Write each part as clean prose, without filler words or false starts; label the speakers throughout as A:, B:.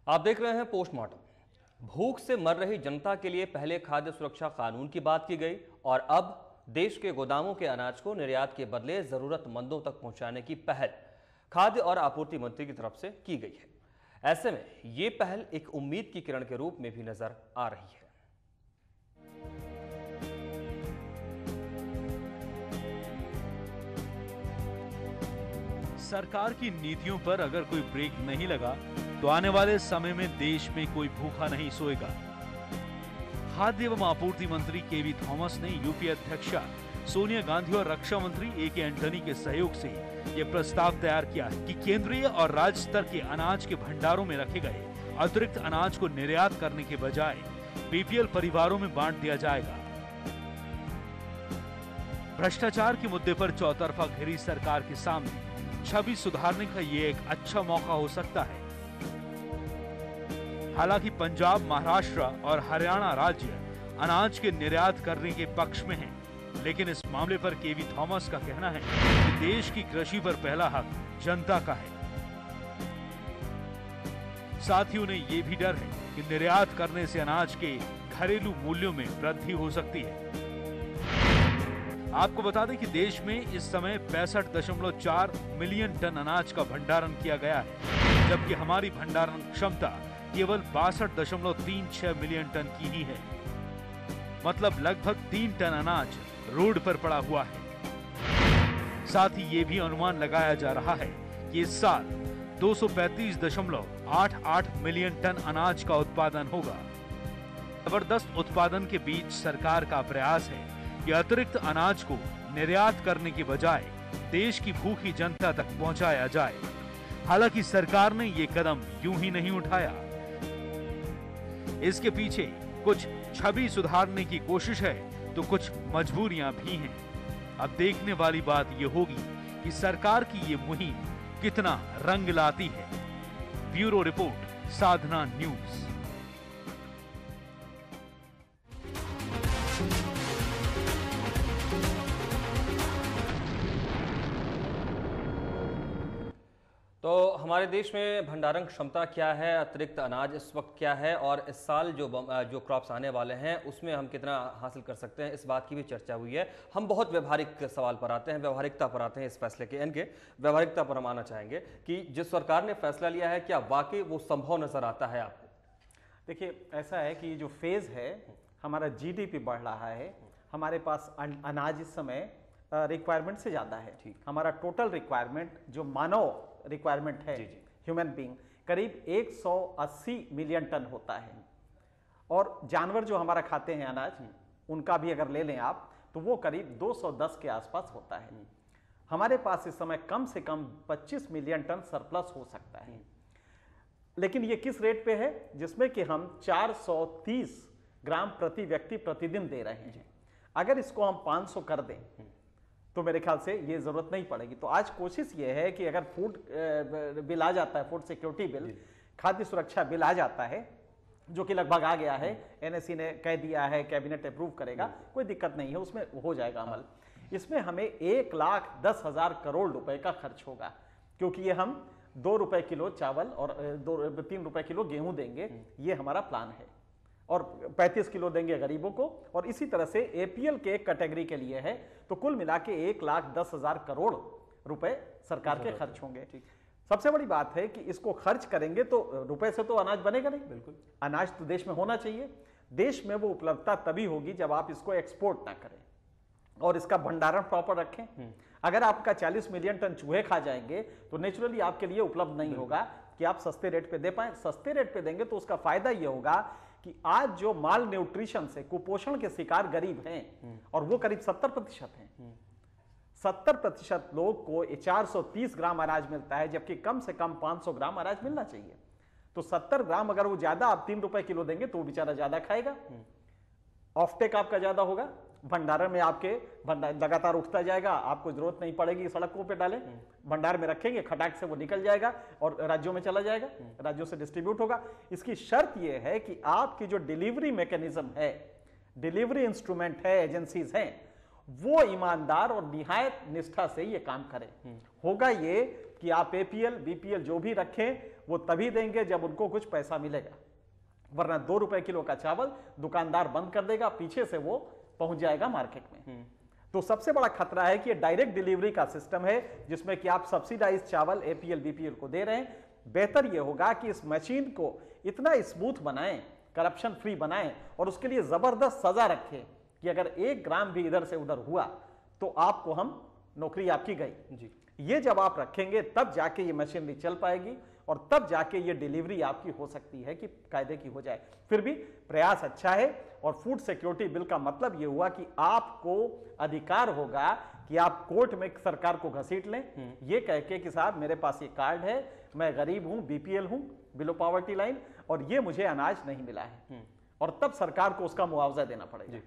A: आप देख रहे हैं पोस्टमार्टम। भूख से मर रही जनता के लिए पहले खाद्य सुरक्षा कानून की बात की गई और अब देश के गोदामों के अनाज को निर्यात के बदले जरूरतमंदों तक पहुंचाने की पहल खाद्य और आपूर्ति मंत्री की तरफ से की गई है। ऐसे में ये पहल एक उम्मीद की किरण के रूप में भी नजर आ रही है।
B: सरकार की नीतियों पर अगर कोई ब्रेक नहीं लगा तो आने वाले समय में देश में कोई भूखा नहीं सोएगा। खाद्य एवं आपूर्ति मंत्री केवी थॉमस ने यूपी अध्यक्षा सोनिया गांधी और रक्षा मंत्री ए.के. एंटनी के सहयोग से यह प्रस्ताव तैयार किया है कि केंद्रीय और राज्य स्तर के अनाज के भंडारों में रखे गए अतिरिक्त अनाज को निर्यात करने के बजाय बीपीएल परिवारों में बांट दिया जाएगा। भ्रष्टाचार के मुद्दे पर चौतरफा घिरी सरकार के सामने छवि सुधारने का ये एक अच्छा मौका हो सकता है। हालांकि पंजाब, महाराष्ट्र और हरियाणा राज्य अनाज के निर्यात करने के पक्ष में हैं, लेकिन इस मामले पर केवी थॉमस का कहना है कि देश की कृषि पर पहला हक जनता का है। साथ ही उन्हें यह भी डर है कि निर्यात करने से अनाज के घरेलू मूल्यों में वृद्धि हो सकती है। आपको बता दें कि देश में इस समय 65.4 मिलियन टन अनाज का भंडारण किया गया है, जबकि हमारी भंडारण क्षमता केवल 62.36 मिलियन टन की ही है। मतलब लगभग 3 टन अनाज रोड पर पड़ा हुआ है। साथ ही ये भी अनुमान लगाया जा रहा है कि इस साल 235.88 मिलियन टन अनाज का उत्पादन होगा। जबरदस्त उत्पादन के बीच सरकार का प्रयास है कि अतिरिक्त अनाज को निर्यात करने के बजाय देश की भूखी जनता तक पहुंचाया जाए। हालांकि सरकार ने ये कदम यूं ही नहीं उठाया। इसके पीछे कुछ छवि सुधारने की कोशिश है तो कुछ मजबूरियां भी हैं। अब देखने वाली बात यह होगी कि सरकार की ये मुहिम कितना रंग लाती है। ब्यूरो रिपोर्ट, साधना न्यूज।
A: तो हमारे देश में भंडारण क्षमता क्या है, अतिरिक्त अनाज इस वक्त क्या है और इस साल जो क्रॉप्स आने वाले हैं उसमें हम कितना हासिल कर सकते हैं, इस बात की भी चर्चा हुई है। हम बहुत व्यवहारिक सवाल पर आते हैं, व्यवहारिकता पर आते हैं। इस फैसले के एंड के व्यवहारिकता पर हम आना चाहेंगे कि जिस सरकार ने फैसला लिया है क्या वाकई वो संभव नजर आता है आपको?
C: देखिए, ऐसा है कि जो फेज है, हमारा जीडीपी बढ़ रहा है, हमारे पास अनाज इस समय रिक्वायरमेंट से ज़्यादा है। हमारा टोटल रिक्वायरमेंट जो मानव रिक्वायरमेंट है, ह्यूमन बीइंग, करीब 180 मिलियन टन होता है। और जानवर जो हमारा खाते हैं अनाज, उनका भी अगर ले लें आप तो वो करीब 210 के आसपास होता है। हमारे पास इस समय कम से कम 25 मिलियन टन सरप्लस हो सकता है। लेकिन ये किस रेट पे है? जिसमें कि हम 430 ग्राम प्रति व्यक्ति प्रतिदिन दे रहे हैं। अगर इसको हम 500 कर दें तो मेरे ख्याल से ये जरूरत नहीं पड़ेगी। तो आज कोशिश ये है कि अगर फूड बिल आ जाता है, फूड सिक्योरिटी बिल, खाद्य सुरक्षा बिल आ जाता है, जो कि लगभग आ गया है, एनएससी ने कह दिया है, कैबिनेट अप्रूव करेगा, कोई दिक्कत नहीं है, उसमें हो जाएगा अमल। इसमें हमें 1,10,000 करोड़ रुपए का खर्च होगा, क्योंकि ये हम 2 रुपए किलो चावल और 3 रुपए किलो गेहूं देंगे, ये हमारा प्लान है। और 35 किलो देंगे गरीबों को, और इसी तरह से एपीएल के एक कैटेगरी के लिए है। तो कुल मिला के 1,10,000 करोड़ रुपए सरकार के खर्च होंगे। सबसे बड़ी बात है कि इसको खर्च करेंगे तो रुपए से तो अनाज बनेगा नहीं। बिल्कुल, अनाज तो देश में होना चाहिए। देश में वो उपलब्धता तभी होगी जब आप इसको एक्सपोर्ट ना करें और इसका भंडारण प्रॉपर रखें। अगर आपका 40 मिलियन टन चूहे खा जाएंगे तो नेचुरली आपके लिए उपलब्ध नहीं होगा कि आप सस्ते रेट पे दे पाए। सस्ते रेट पे देंगे तो उसका फायदा यह होगा कि आज जो माल न्यूट्रिशन से, कुपोषण के शिकार गरीब हैं, और वो करीब 70% हैं। 70% लोग को 430 ग्राम अनाज मिलता है, जबकि कम से कम 500 ग्राम अनाज मिलना चाहिए। तो 70 ग्राम अगर वो ज्यादा आप 3 रुपए किलो देंगे तो वो बेचारा ज्यादा खाएगा, ऑफटेक आपका ज्यादा होगा, भंडारण में आपके लगातार उठता जाएगा, आपको जरूरत नहीं पड़ेगी सड़कों पे डालें, भंडार में रखेंगे, खटाक से वो निकल जाएगा और राज्यों में चला जाएगा, राज्यों से डिस्ट्रीब्यूट होगा। इसकी शर्त यह है कि आपकी जो डिलीवरी मैकेनिज्म है, डिलीवरी इंस्ट्रूमेंट है, एजेंसीज हैं, वो ईमानदार और निहायत निष्ठा से ये काम करें। होगा ये कि आप एपीएल बीपीएल जो भी रखें वो तभी देंगे जब उनको कुछ पैसा मिलेगा, वरना 2 रुपए किलो का चावल दुकानदार बंद कर देगा, पीछे से वो पहुंच जाएगा मार्केट में। तो सबसे बड़ा खतरा है कि ये डायरेक्ट डिलीवरी का सिस्टम है जिसमें कि आप सब्सिडाइज चावल एपीएल बीपीएल को दे रहे हैं। बेहतर ये होगा कि इस मशीन को इतना स्मूथ बनाएं, करप्शन फ्री बनाएं और उसके लिए जबरदस्त सजा रखें कि अगर 1 ग्राम भी इधर से उधर हुआ तो आपको हम नौकरी आपकी गई जी। ये जब आप रखेंगे तब जाके ये मशीनरी चल पाएगी और तब जाके ये डिलीवरी आपकी हो सकती है कि कायदे की हो जाए। फिर भी प्रयास अच्छा है और फूड सिक्योरिटी बिल का मतलब ये हुआ कि आपको अधिकार होगा कि आप कोर्ट में सरकार को घसीट लें ये कह के कि साहब मेरे पास ये कार्ड है, मैं गरीब हूं, बीपीएल हूं, बिलो पॉवर्टी लाइन, और ये मुझे अनाज नहीं मिला है, और तब सरकार को उसका मुआवजा देना पड़ेगा।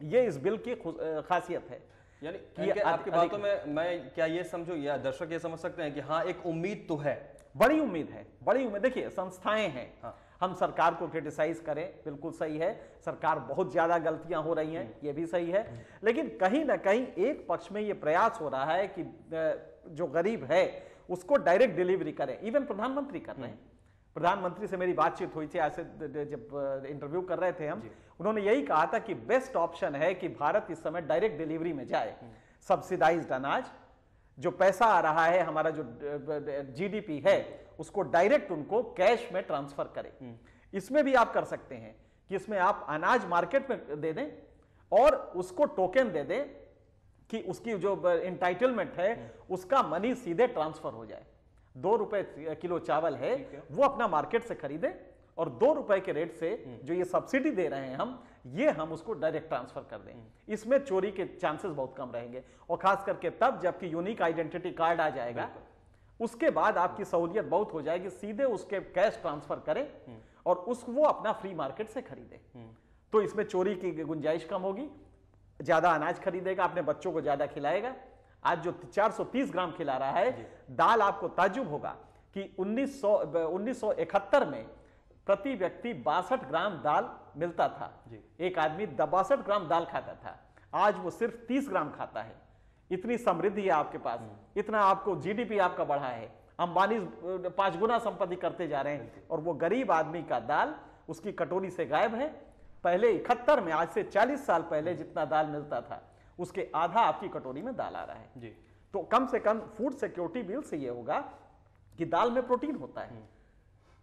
C: ये इस बिल की खासियत है।
A: यानी कि आपकी बातों में मैं क्या ये समझूं या दर्शक ये समझ सकते हैं कि हाँ एक उम्मीद तो है,
C: बड़ी उम्मीद है, बड़ी उम्मीद। देखिए संस्थाएं हैं, हाँ। हम सरकार को क्रिटिसाइज करें बिल्कुल सही है, सरकार बहुत ज्यादा गलतियां हो रही हैं ये भी सही है, लेकिन कहीं ना कहीं एक पक्ष में ये प्रयास हो रहा है कि जो गरीब है उसको डायरेक्ट डिलीवरी करें। इवन प्रधानमंत्री कर रहे हैं। प्रधानमंत्री से मेरी बातचीत हुई थी ऐसे जब इंटरव्यू कर रहे थे हम, उन्होंने यही कहा था कि बेस्ट ऑप्शन है कि भारत इस समय डायरेक्ट डिलीवरी में जाए। सब्सिडाइज्ड अनाज, जो पैसा आ रहा है हमारा जो जीडीपी है उसको डायरेक्ट उनको कैश में ट्रांसफर करें। इसमें भी आप कर सकते हैं कि इसमें आप अनाज मार्केट में दे दें और उसको टोकन दे दें कि उसकी जो एंटाइटलमेंट है उसका मनी सीधे ट्रांसफर हो जाए। 2 रुपए किलो चावल है वो अपना मार्केट से खरीदे और 2 रुपए के रेट से जो ये सब्सिडी दे रहे हैं हम उसको डायरेक्ट ट्रांसफर कर दें। इसमें चोरी के चांसेस बहुत कम रहेंगे और खास करके तब जबकि यूनिक आइडेंटिटी कार्ड आ जाएगा उसके बाद आपकी सहूलियत बहुत हो जाएगी। सीधे उसके कैश ट्रांसफर करें और वो अपना फ्री मार्केट से खरीदे, तो इसमें चोरी की गुंजाइश कम होगी, ज्यादा अनाज खरीदेगा, अपने बच्चों को ज्यादा खिलाएगा। आज जो 430 ग्राम खिला रहा है दाल, आपको ताज्जुब होगा कि 1971 में प्रति व्यक्ति 62 ग्राम दाल मिलता था। एक आदमी 62 ग्राम दाल खाता था, आज वो सिर्फ 30 ग्राम खाता है। इतनी समृद्धि है आपके पास, इतना आपको जीडीपी आपका बढ़ा है, अंबानी 5 गुना संपत्ति करते जा रहे हैं और वो गरीब आदमी का दाल उसकी कटोरी से गायब है। पहले 71 में, आज से 40 साल पहले जितना दाल मिलता था उसके आधा आपकी कटोरी में दाल आ रहा है जी। तो कम से कम फूड सिक्योरिटी बिल से ये होगा कि दाल में प्रोटीन होता है,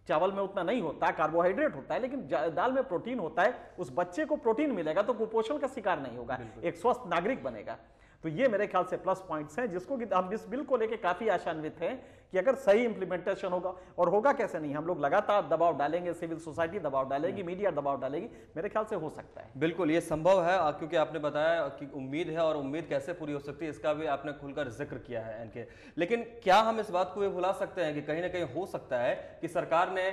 C: चावल में उतना नहीं होता, कार्बोहाइड्रेट होता है, लेकिन दाल में प्रोटीन होता है। उस बच्चे को प्रोटीन मिलेगा तो कुपोषण का शिकार नहीं होगा, एक स्वस्थ नागरिक बनेगा। तो ये मेरे ख्याल से प्लस पॉइंट्स हैं जिसको कि हम इस बिल को लेके काफी आशान्वित हैं कि अगर सही इंप्लीमेंटेशन होगा, और होगा कैसे नहीं, हम लोग लगातार दबाव डालेंगे, सिविल सोसाइटी दबाव डालेगी, मीडिया दबाव डालेगी, मेरे ख्याल से हो सकता है।
A: बिल्कुल ये संभव है, क्योंकि आपने बताया कि उम्मीद है और उम्मीद कैसे पूरी हो सकती है इसका भी आपने खुलकर जिक्र किया है इनके। लेकिन क्या हम इस बात को भी भुला सकते हैं कि कहीं ना कहीं हो सकता है कि सरकार ने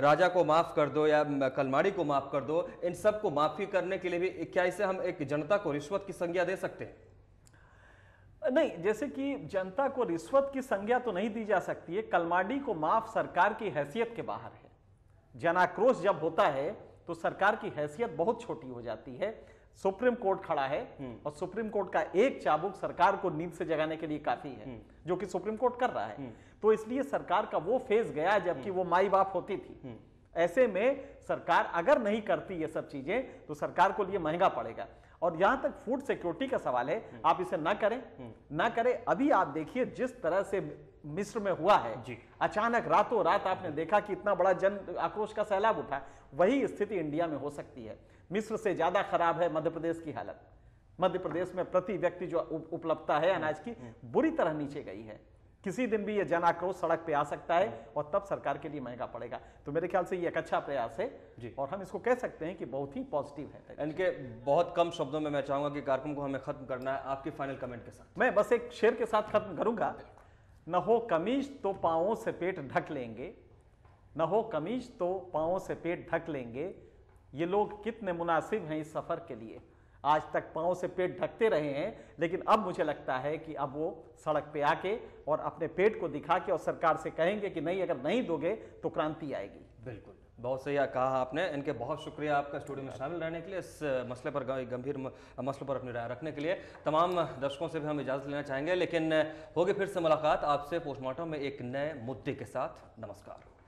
A: राजा को माफ कर दो या कलमाड़ी को माफ कर दो, इन सब को माफी करने के लिए भी क्या इसे हम एक जनता को रिश्वत की संज्ञा दे सकते हैं?
C: नहीं, जैसे कि जनता को रिश्वत की संज्ञा तो नहीं दी जा सकती है। कलमाडी को माफ सरकार की हैसियत के बाहर है। जनाक्रोश जब होता है तो सरकार की हैसियत बहुत छोटी हो जाती है। सुप्रीम कोर्ट खड़ा है और सुप्रीम कोर्ट का एक चाबुक सरकार को नींद से जगाने के लिए काफी है, जो कि सुप्रीम कोर्ट कर रहा है। तो इसलिए सरकार का वो फेज गया जबकि वो माई बाप होती थी। ऐसे में सरकार अगर नहीं करती ये सब चीजें तो सरकार को लिए महंगा पड़ेगा। और यहां तक फूड सिक्योरिटी का सवाल है, आप इसे ना करें। अभी आप देखिए जिस तरह से मिस्र में हुआ है जी। अचानक रातों रात आपने देखा कि इतना बड़ा जन आक्रोश का सैलाब उठा। वही स्थिति इंडिया में हो सकती है। मिस्र से ज्यादा खराब है मध्य प्रदेश की हालत। मध्य प्रदेश में प्रति व्यक्ति जो उपलब्धता है अनाज की बुरी तरह नीचे गई है। किसी दिन भी ये जन आक्रोश सड़क पे आ सकता है और तब सरकार के लिए महंगा पड़ेगा। तो मेरे ख्याल से ये एक अच्छा प्रयास है जी। और हम इसको कह सकते हैं कि बहुत ही पॉजिटिव है।
A: इनके बहुत कम शब्दों में मैं चाहूंगा कि कार्यक्रम को हमें खत्म करना है, आपके फाइनल कमेंट के साथ।
C: मैं बस एक शेर के साथ खत्म करूंगा। न हो कमीज तो पांवों से पेट ढक लेंगे, न हो कमीज तो पांवों से पेट ढक लेंगे, ये लोग कितने मुनासिब हैं इस सफर के लिए। आज तक पांव से पेट ढकते रहे हैं, लेकिन अब मुझे लगता है कि अब वो सड़क पे आके और अपने पेट को दिखा के और सरकार से कहेंगे कि नहीं, अगर नहीं दोगे तो क्रांति आएगी।
A: बिल्कुल बहुत सही कहा आपने। इनके बहुत शुक्रिया आपका स्टूडियो में शामिल रहने के लिए, इस मसले पर गंभीर मसलों पर अपनी राय रखने के लिए। तमाम दर्शकों से भी हम इजाज़त लेना चाहेंगे, लेकिन होगी फिर से मुलाकात आपसे पोस्टमार्टम में एक नए मुद्दे के साथ। नमस्कार।